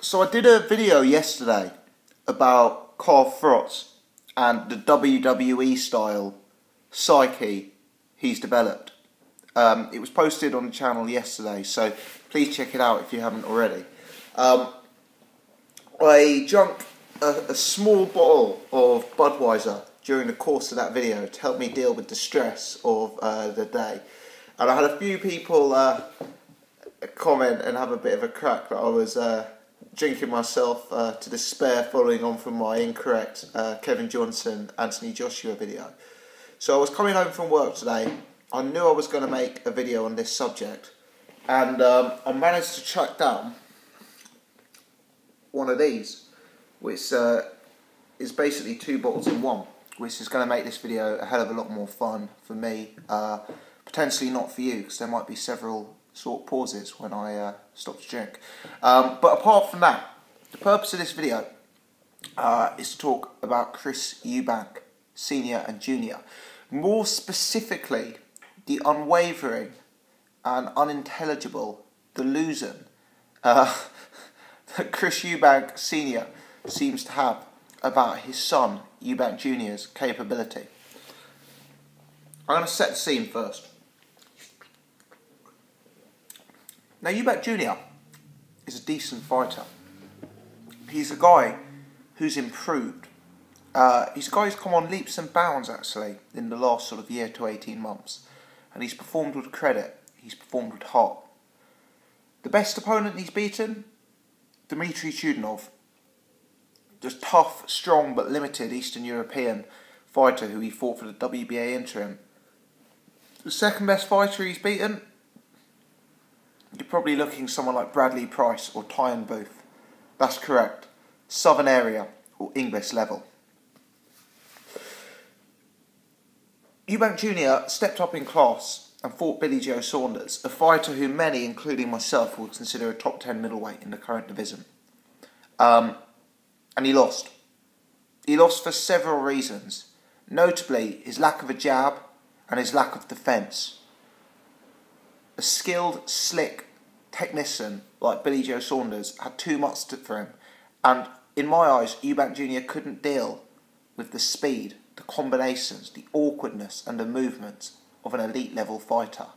So I did a video yesterday about Froch and the WWE style psyche he's developed. It was posted on the channel yesterday, so please check it out if you haven't already. I drank a small bottle of Budweiser during the course of that video to help me deal with the stress of the day. And I had a few people comment and have a bit of a crack that I was drinking myself to despair, following on from my incorrect Kevin Johnson, Anthony Joshua video. So I was coming home from work today. I knew I was going to make a video on this subject, and I managed to track down one of these, which is basically 2 bottles in one, which is going to make this video a hell of a lot more fun for me, potentially not for you, because there might be several short pauses when I stop to drink. But apart from that, the purpose of this video is to talk about Chris Eubank Sr. and Jr. More specifically, the unwavering and unintelligible delusion that Chris Eubank Sr. seems to have about his son Eubank Jr.'s capability. I'm going to set the scene first. Now, Eubank Jr. is a decent fighter. He's a guy who's improved. He's a guy who's come on leaps and bounds, actually, in the last sort of year to 18 months. And he's performed with credit. He's performed with heart. The best opponent he's beaten? Dmitry Chudinov. Just tough, strong, but limited Eastern European fighter who he fought for the WBA interim. The second best fighter he's beaten? You're probably looking at someone like Bradley Price or Tyan Booth. That's correct. Southern area or English level. Eubank Jr. stepped up in class and fought Billy Joe Saunders, a fighter who many, including myself, would consider a top 10 middleweight in the current division. And he lost. He lost for several reasons, notably his lack of a jab and his lack of defence. A skilled, slick technician like Billy Joe Saunders had too much for him, and in my eyes, Eubank Jr. couldn't deal with the speed, the combinations, the awkwardness and the movements of an elite level fighter.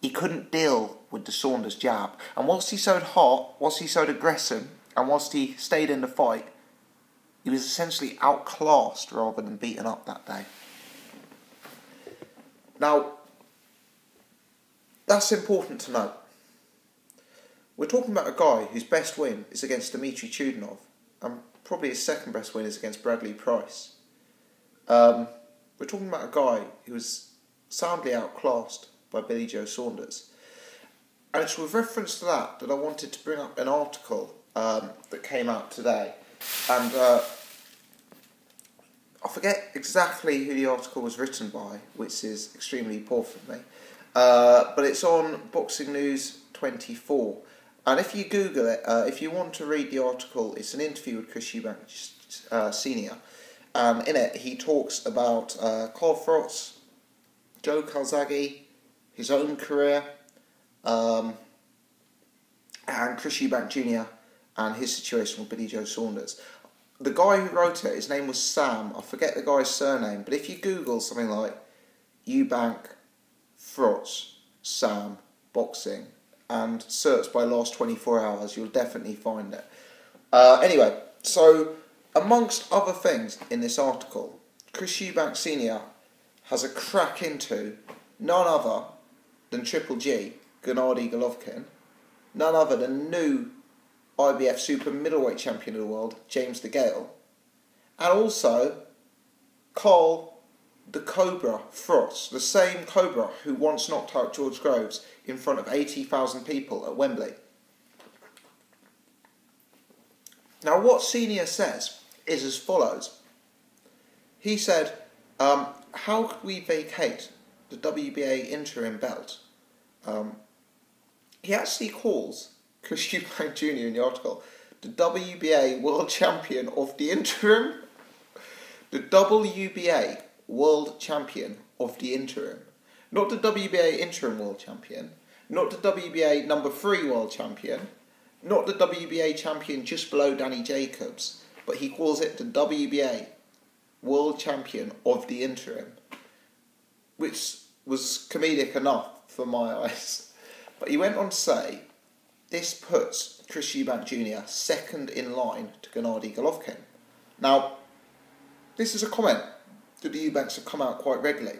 He couldn't deal with the Saunders jab, and whilst he showed heart, whilst he showed aggression, and whilst he stayed in the fight, he was essentially outclassed rather than beaten up that day. Now, that's important to note. We're talking about a guy whose best win is against Dmitry Chudinov, and probably his second best win is against Bradley Price. We're talking about a guy who was soundly outclassed by Billy Joe Saunders. And it's with reference to that I wanted to bring up an article that came out today. And I forget exactly who the article was written by, which is extremely poor for me. But it's on Boxing News 24. And if you Google it, if you want to read the article, it's an interview with Chris Eubank Sr. And in it, he talks about Froch, Joe Calzaghe, his own career, and Chris Eubank Jr. and his situation with Billy Joe Saunders. The guy who wrote it, his name was Sam. I forget the guy's surname, but if you Google something like Eubank, Froch, Sam, boxing, and search by last 24 hours, you'll definitely find it. Anyway, so amongst other things in this article, Chris Eubank Sr. has a crack into none other than Triple G, Gennady Golovkin, none other than new IBF super middleweight champion of the world, James DeGale, and also Carl the Cobra Froch, the same Cobra who once knocked out George Groves in front of 80,000 people at Wembley. Now, what Senior says is as follows. He said, how could we vacate the WBA interim belt? He actually calls Chris Eubank Jr. in the article the WBA World Champion of the interim. The WBA World Champion of the interim. Not the WBA interim World Champion. Not the WBA number 3 World Champion. not the WBA champion just below Danny Jacobs, but he calls it the WBA World Champion of the interim, which was comedic enough for my eyes. But he went on to say, this puts Chris Eubank Jr. second in line to Gennady Golovkin. Now, this is a comment that the Eubanks have come out quite regularly.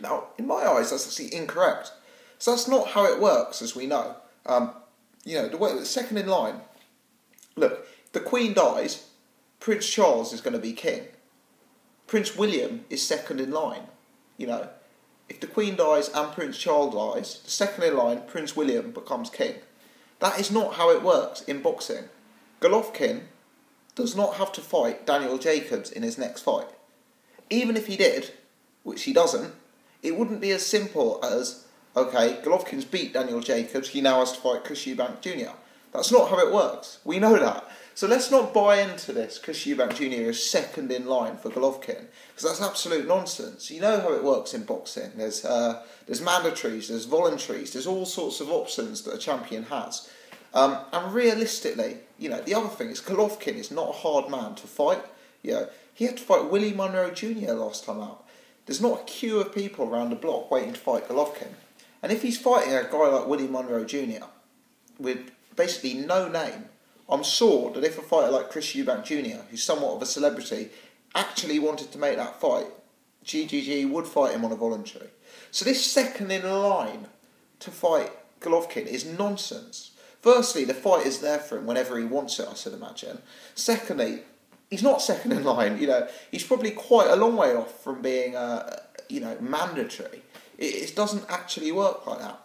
Now, in my eyes, that's actually incorrect. So that's not how it works, as we know. The way the second in line. Look, if the Queen dies, Prince Charles is going to be king. Prince William is second in line. If the Queen dies and Prince Charles dies, the second in line, Prince William, becomes king. That is not how it works in boxing. Golovkin does not have to fight Daniel Jacobs in his next fight. Even if he did, which he doesn't, it wouldn't be as simple as, okay, Golovkin's beat Daniel Jacobs, he now has to fight Chris Eubank Jr. That's not how it works. We know that. So let's not buy into this Chris Eubank Jr. is second in line for Golovkin, because that's absolute nonsense. You know how it works in boxing. There's mandatories, there's voluntaries, there's all sorts of options that a champion has. And realistically, the other thing is Golovkin is not a hard man to fight. He had to fight Willie Monroe Jr. last time out. There's not a queue of people around the block waiting to fight Golovkin. And if he's fighting a guy like Willie Monroe Jr. with basically no name, I'm sure that if a fighter like Chris Eubank Jr., who's somewhat of a celebrity, actually wanted to make that fight, GGG would fight him on a voluntary. So this second in line to fight Golovkin is nonsense. Firstly, the fight is there for him whenever he wants it, I should imagine. Secondly, he's not second in line. He's probably quite a long way off from being, mandatory. It doesn't actually work like that.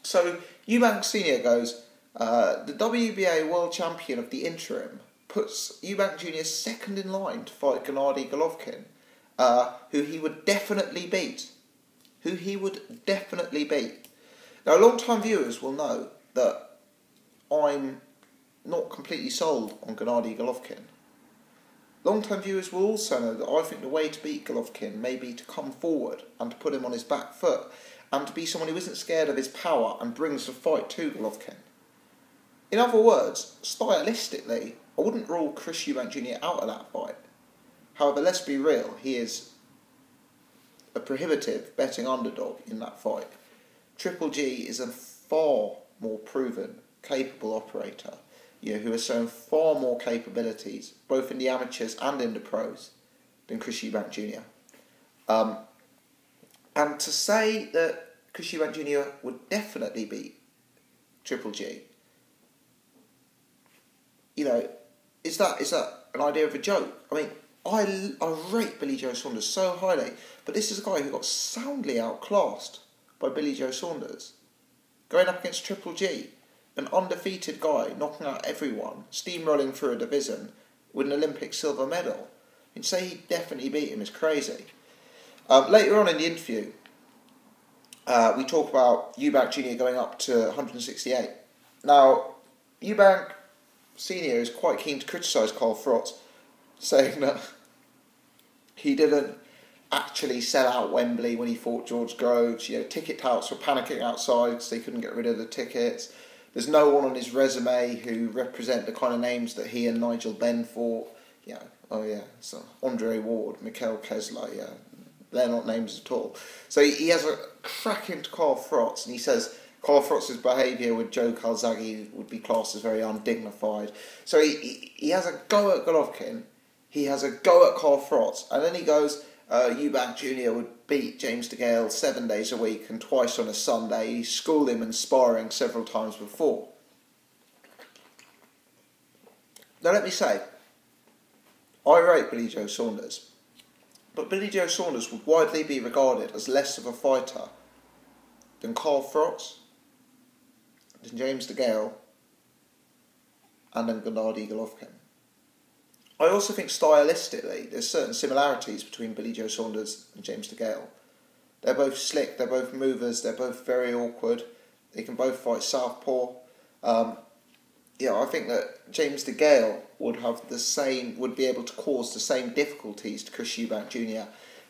So Eubank Sr. goes, the WBA World Champion of the interim puts Eubank Jr. second in line to fight Gennady Golovkin, who he would definitely beat. Now, long-time viewers will know that I'm not completely sold on Gennady Golovkin. Long-time viewers will also know that I think the way to beat Golovkin may be to come forward and to put him on his back foot, and to be someone who isn't scared of his power and brings the fight to Golovkin. In other words, stylistically, I wouldn't rule Chris Eubank Jr. out of that fight. However, let's be real, he is a prohibitive betting underdog in that fight. Triple G is a far more proven, capable operator, who has shown far more capabilities, both in the amateurs and in the pros, than Chris Eubank Jr. And to say that Chris Eubank Jr. would definitely beat Triple G, is that an idea of a joke? I mean, I rate Billy Joe Saunders so highly, but this is a guy who got soundly outclassed by Billy Joe Saunders, going up against Triple G, an undefeated guy, knocking out everyone, steamrolling through a division with an Olympic silver medal. And say he definitely beat him is crazy. Later on in the interview, we talk about Eubank Jr. going up to 168. Now, Eubank Sr. is quite keen to criticise Carl Froch, saying that he didn't actually sell out Wembley when he fought George Groves. Ticket touts were panicking outside because they couldn't get rid of the tickets. There's no one on his resume who represent the kind of names that he and Nigel Benn fought. So Andre Ward, Mikhail Kessler, they're not names at all. So he has a crack into Carl Froch, and he says Carl Froch's behaviour with Joe Calzaghe would be classed as very undignified. So he has a go at Golovkin, he has a go at Carl Froch, and then he goes, Eubank Jr. would beat James DeGale 7 days a week and twice on a Sunday. He schooled him in sparring several times before. Now let me say, I rate Billy Joe Saunders, but Billy Joe Saunders would widely be regarded as less of a fighter than Carl Froch, than James DeGale, and than Gennady Golovkin. I also think stylistically there's certain similarities between Billy Joe Saunders and James DeGale. They're both slick, they're both movers, they're both very awkward, they can both fight southpaw. I think that James DeGale would be able to cause the same difficulties to Chris Eubank Jr.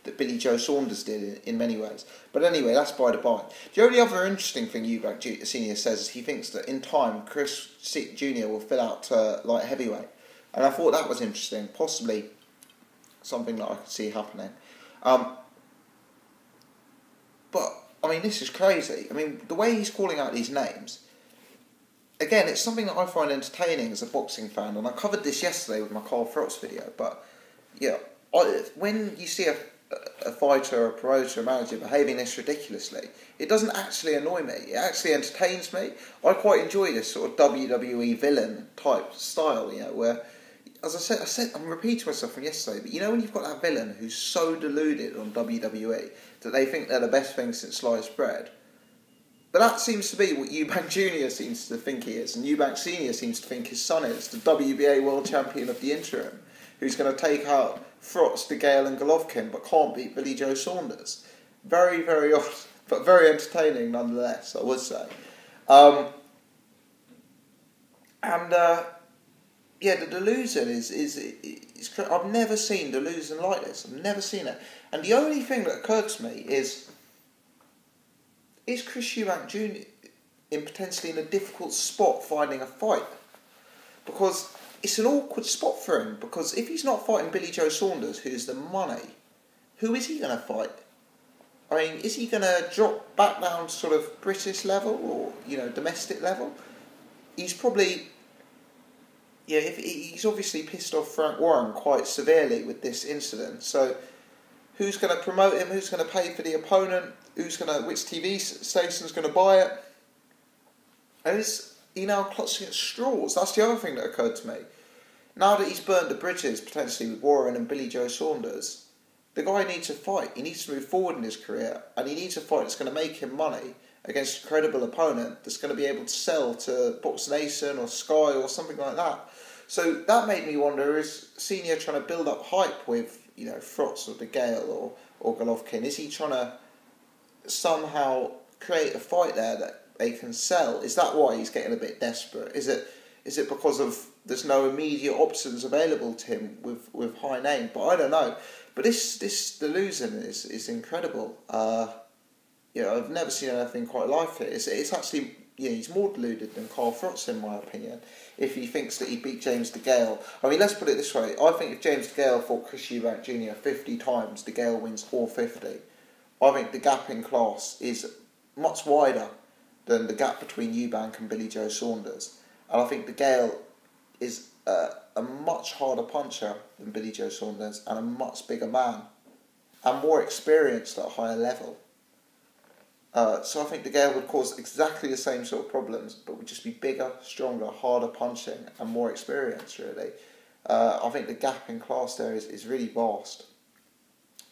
that Billy Joe Saunders did in many ways. But anyway, that's by the by. The only other interesting thing Eubank Sr. says is he thinks that in time Chris Jr. will fill out to light heavyweight. And I thought that was interesting, possibly something that I could see happening. But, I mean, this is crazy. I mean, the way he's calling out these names, again, it's something that I find entertaining as a boxing fan, and I covered this yesterday with my Carl Froch video, but, yeah, when you see a fighter, a promoter, a manager behaving this ridiculously, it doesn't actually annoy me. It actually entertains me. I quite enjoy this sort of WWE villain type style, you know, where, as I said, I'm repeating myself from yesterday, but you know when you've got that villain who's so deluded on WWE that they think they're the best thing since sliced bread? But that seems to be what Eubank Jr. seems to think he is, and Eubank Sr. seems to think his son is, the WBA World Champion of the interim, who's going to take out Froch, Degale and Golovkin, but can't beat Billy Joe Saunders. Very, very odd, but very entertaining nonetheless, I would say. Yeah, the delusion is I've never seen delusion like this. I've never seen it. And the only thing that occurred to me is Chris Eubank Jr. potentially in a difficult spot finding a fight? Because it's an awkward spot for him, because if he's not fighting Billy Joe Saunders, who's the money, who is he going to fight? I mean, is he going to drop back down to sort of British level or, you know, domestic level? He's probably... Yeah, he's obviously pissed off Frank Warren quite severely with this incident. So, who's going to promote him? Who's going to pay for the opponent? Which TV station's going to buy it? And is he now clutching at straws? That's the other thing that occurred to me. Now that he's burned the bridges potentially with Warren and Billy Joe Saunders, the guy needs to fight. He needs to move forward in his career, and he needs a fight that's going to make him money against a credible opponent that's going to be able to sell to Box Nation or Sky or something like that. So that made me wonder, is Senior trying to build up hype with, you know, Froch or Degale or Golovkin? Is he trying to somehow create a fight there that they can sell? Is that why he's getting a bit desperate? Is it because of there's no immediate options available to him with high name? But I don't know. But this delusion is incredible. You know, I've never seen anything quite like it. It's actually, you know, he's more deluded than Carl Froch, in my opinion, if he thinks that he beat James Degale. I mean, let's put it this way. I think if James Degale fought Chris Eubank Jr. 50 times, Degale wins all 50. I think the gap in class is much wider than the gap between Eubank and Billy Joe Saunders. And I think Degale is a much harder puncher than Billy Joe Saunders and a much bigger man and more experienced at a higher level. So I think Degale would cause exactly the same sort of problems, but would just be bigger, stronger, harder punching and more experienced, really. I think the gap in class there is really vast.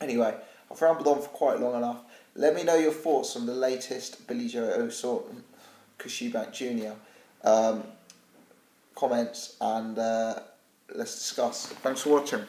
Anyway, I've rambled on for quite long enough. Let me know your thoughts on the latest Billy Joe Saunders, Chris Eubank Jr. Comments, and let's discuss. Thanks for watching.